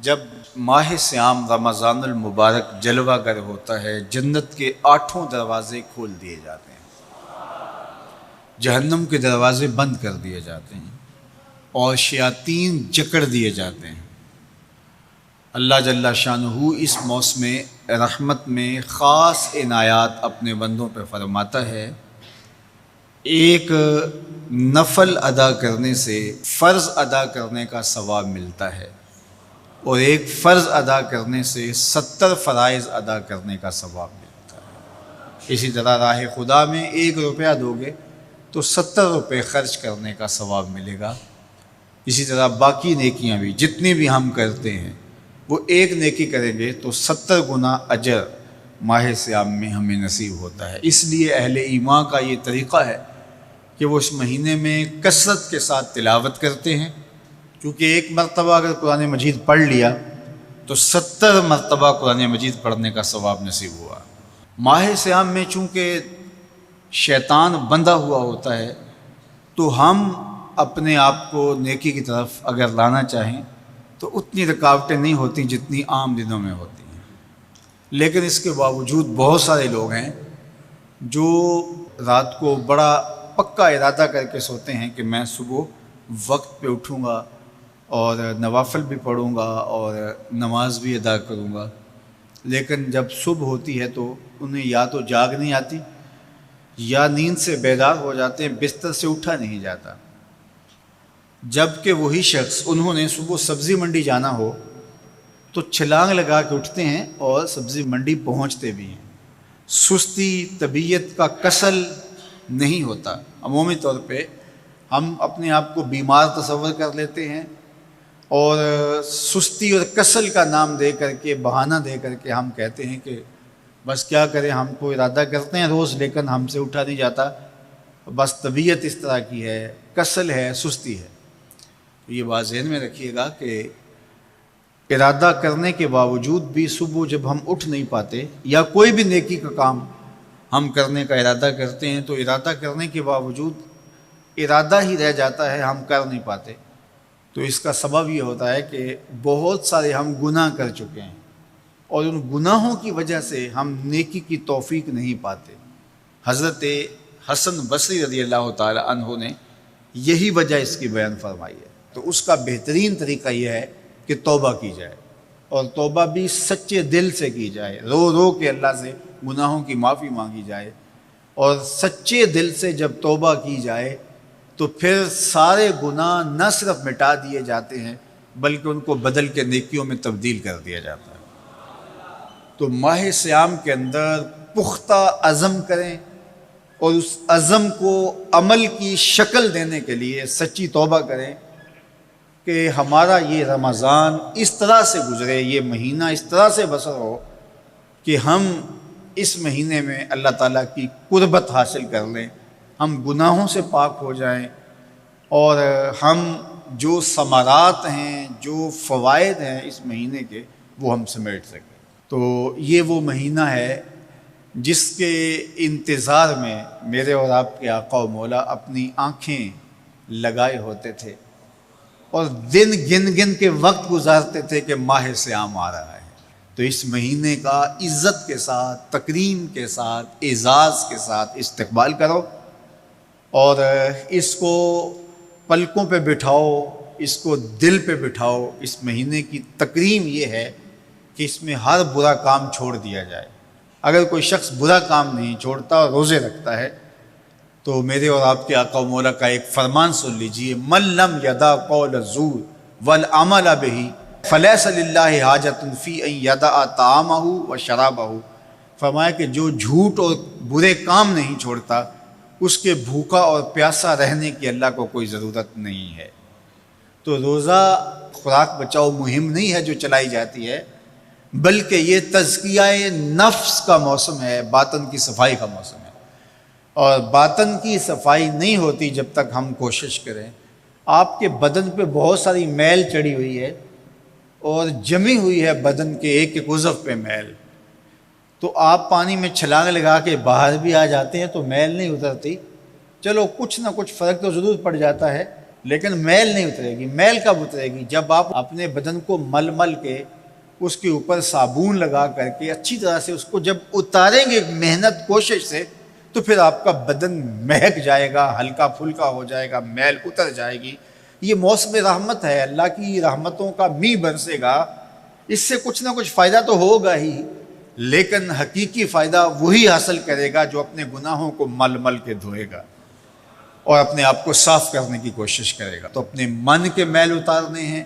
جب ماہ صیام رمضان المبارک جلوہ گر ہوتا ہے، جنت کے 8 دروازے کھول دیے جاتے ہیں، جہنم کے دروازے بند کر دیے جاتے ہیں اور شیاطین جکڑ دیے جاتے ہیں۔ اللہ جل شانہ اس موسم رحمت میں خاص عنایات اپنے بندوں پہ فرماتا ہے۔ ایک نفل ادا کرنے سے فرض ادا کرنے کا ثواب ملتا ہے اور ایک فرض ادا کرنے سے 70 فرائض ادا کرنے کا ثواب ملتا ہے۔ اسی طرح راہ خدا میں 1 روپیہ دو گے تو 70 روپے خرچ کرنے کا ثواب ملے گا۔ اسی طرح باقی نیکیاں بھی جتنی بھی ہم کرتے ہیں، وہ ایک نیکی کریں گے تو 70 گنا اجر ماہ صیام میں ہمیں نصیب ہوتا ہے۔ اس لیے اہل ایمان کا یہ طریقہ ہے کہ وہ اس مہینے میں کثرت کے ساتھ تلاوت کرتے ہیں، کیونکہ ایک مرتبہ اگر قرآن مجید پڑھ لیا تو 70 مرتبہ قرآن مجید پڑھنے کا ثواب نصیب ہوا۔ ماہ صیام میں چونکہ شیطان بندھا ہوا ہوتا ہے، تو ہم اپنے آپ کو نیکی کی طرف اگر لانا چاہیں تو اتنی رکاوٹیں نہیں ہوتی جتنی عام دنوں میں ہوتی ہیں، لیکن اس کے باوجود بہت سارے لوگ ہیں جو رات کو بڑا پکا ارادہ کر کے سوتے ہیں کہ میں صبح وقت پہ اٹھوں گا اور نوافل بھی پڑھوں گا اور نماز بھی ادا کروں گا، لیکن جب صبح ہوتی ہے تو انہیں یا تو جاگ نہیں آتی یا نیند سے بیدار ہو جاتے ہیں، بستر سے اٹھا نہیں جاتا۔ جبکہ وہی شخص انہوں نے صبح سبزی منڈی جانا ہو تو چھلانگ لگا کے اٹھتے ہیں اور سبزی منڈی پہنچتے بھی ہیں۔ سستی طبیعت کا کسل نہیں ہوتا۔ عمومی طور پہ ہم اپنے آپ کو بیمار تصور کر لیتے ہیں اور سستی اور کسل کا نام دے کر کے، بہانہ دے کر کے ہم کہتے ہیں کہ بس کیا کریں، ہم کو ارادہ کرتے ہیں روز لیکن ہم سے اٹھا نہیں جاتا، بس طبیعت اس طرح کی ہے، کسل ہے، سستی ہے۔ یہ بات ذہن میں رکھیے گا کہ ارادہ کرنے کے باوجود بھی صبح جب ہم اٹھ نہیں پاتے یا کوئی بھی نیکی کا کام ہم کرنے کا ارادہ کرتے ہیں تو ارادہ کرنے کے باوجود ارادہ ہی رہ جاتا ہے، ہم کر نہیں پاتے، تو اس کا سبب یہ ہوتا ہے کہ بہت سارے ہم گناہ کر چکے ہیں اور ان گناہوں کی وجہ سے ہم نیکی کی توفیق نہیں پاتے۔ حضرت حسن بصری رضی اللہ تعالی عنہ نے یہی وجہ اس کی بیان فرمائی ہے۔ تو اس کا بہترین طریقہ یہ ہے کہ توبہ کی جائے، اور توبہ بھی سچے دل سے کی جائے، رو رو کے اللہ سے گناہوں کی معافی مانگی جائے، اور سچے دل سے جب توبہ کی جائے تو پھر سارے گناہ نہ صرف مٹا دیے جاتے ہیں بلکہ ان کو بدل کے نیکیوں میں تبدیل کر دیا جاتا ہے۔ تو ماہ صیام کے اندر پختہ عزم کریں اور اس عزم کو عمل کی شکل دینے کے لیے سچی توبہ کریں کہ ہمارا یہ رمضان اس طرح سے گزرے، یہ مہینہ اس طرح سے بسر ہو کہ ہم اس مہینے میں اللہ تعالیٰ کی قربت حاصل کر لیں، ہم گناہوں سے پاک ہو جائیں اور ہم جو ثمرات ہیں، جو فوائد ہیں اس مہینے کے، وہ ہم سمیٹ سکیں۔ تو یہ وہ مہینہ ہے جس کے انتظار میں میرے اور آپ کے آقا و مولا اپنی آنکھیں لگائے ہوتے تھے اور دن گن گن کے وقت گزارتے تھے کہ ماہ صیام آ رہا ہے۔ تو اس مہینے کا عزت کے ساتھ، تکریم کے ساتھ، اعزاز کے ساتھ استقبال کرو اور اس کو پلکوں پہ بٹھاؤ، اس کو دل پہ بٹھاؤ۔ اس مہینے کی تکریم یہ ہے کہ اس میں ہر برا کام چھوڑ دیا جائے۔ اگر کوئی شخص برا کام نہیں چھوڑتا اور روزے رکھتا ہے تو میرے اور آپ کے آقا و مولا کا ایک فرمان سن لیجئے، من لم یدع قول الزور والعمل بہ فلیس للہ حاجۃ فی ان یدع طعامہ و شرابہ۔ فرمایا کہ جو جھوٹ اور برے کام نہیں چھوڑتا، اس کے بھوکا اور پیاسا رہنے کی اللہ کو کوئی ضرورت نہیں ہے۔ تو روزہ خوراک بچاؤ مہم نہیں ہے جو چلائی جاتی ہے، بلکہ یہ تزکیہ نفس کا موسم ہے، باطن کی صفائی کا موسم ہے، اور باطن کی صفائی نہیں ہوتی جب تک ہم کوشش کریں۔ آپ کے بدن پہ بہت ساری میل چڑھی ہوئی ہے اور جمی ہوئی ہے بدن کے ایک ایک عضو پہ میل، تو آپ پانی میں چھلانگ لگا کے باہر بھی آ جاتے ہیں تو میل نہیں اترتی، چلو کچھ نہ کچھ فرق تو ضرور پڑ جاتا ہے، لیکن میل نہیں اترے گی۔ میل کب اترے گی؟ جب آپ اپنے بدن کو مل مل کے اس کے اوپر صابن لگا کر کے اچھی طرح سے اس کو جب اتاریں گے محنت کوشش سے، تو پھر آپ کا بدن مہک جائے گا، ہلکا پھلکا ہو جائے گا، میل اتر جائے گی۔ یہ موسم رحمت ہے، اللہ کی رحمتوں کا میਂہ برسے گا، اس سے کچھ نہ کچھ فائدہ تو ہوگا ہی، لیکن حقیقی فائدہ وہی حاصل کرے گا جو اپنے گناہوں کو مل مل کے دھوئے گا اور اپنے آپ کو صاف کرنے کی کوشش کرے گا۔ تو اپنے من کے میل اتارنے ہیں،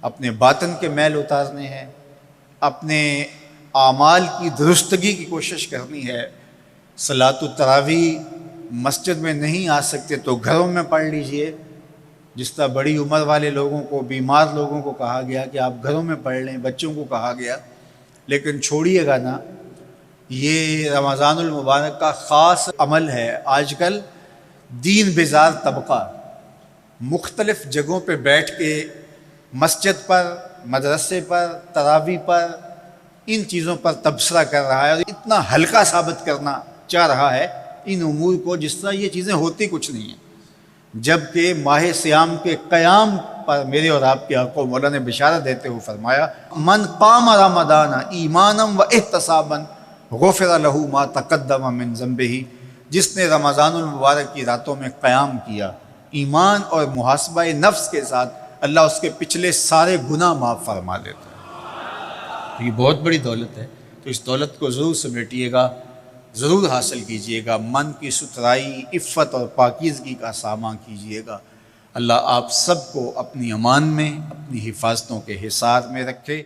اپنے باطن کے میل اتارنے ہیں، اپنے اعمال کی درستگی کی کوشش کرنی ہے۔ صلاۃ التراویح مسجد میں نہیں آ سکتے تو گھروں میں پڑھ لیجئے، جس طرح بڑی عمر والے لوگوں کو، بیمار لوگوں کو کہا گیا کہ آپ گھروں میں پڑھ لیں، بچوں کو کہا گیا، لیکن چھوڑیے گا نا، یہ رمضان المبارک کا خاص عمل ہے۔ آج کل دین بیزار طبقہ مختلف جگہوں پہ بیٹھ کے مسجد پر، مدرسے پر، تراویح پر، ان چیزوں پر تبصرہ کر رہا ہے اور اتنا ہلکا ثابت کرنا چاہ رہا ہے ان امور کو، جس طرح یہ چیزیں ہوتی کچھ نہیں ہیں، جبکہ ماہ صیام کے قیام پر میرے اور آپ کے آقا مولا نے بشارت دیتے ہوئے فرمایا، من قام رمضان ایمانا و احتسابا غفر لہ ما تقدم من ذنبہ، جس نے رمضان المبارک کی راتوں میں قیام کیا ایمان اور محاسبہ نفس کے ساتھ، اللہ اس کے پچھلے سارے گناہ معاف فرما دیتا ہے۔ یہ بہت بڑی دولت ہے، تو اس دولت کو ضرور سمیٹیے گا، ضرور حاصل کیجئے گا، من کی ستھرائی، عفت اور پاکیزگی کا ساماں کیجئے گا۔ اللہ آپ سب کو اپنی امان میں، اپنی حفاظتوں کے حصار میں رکھے۔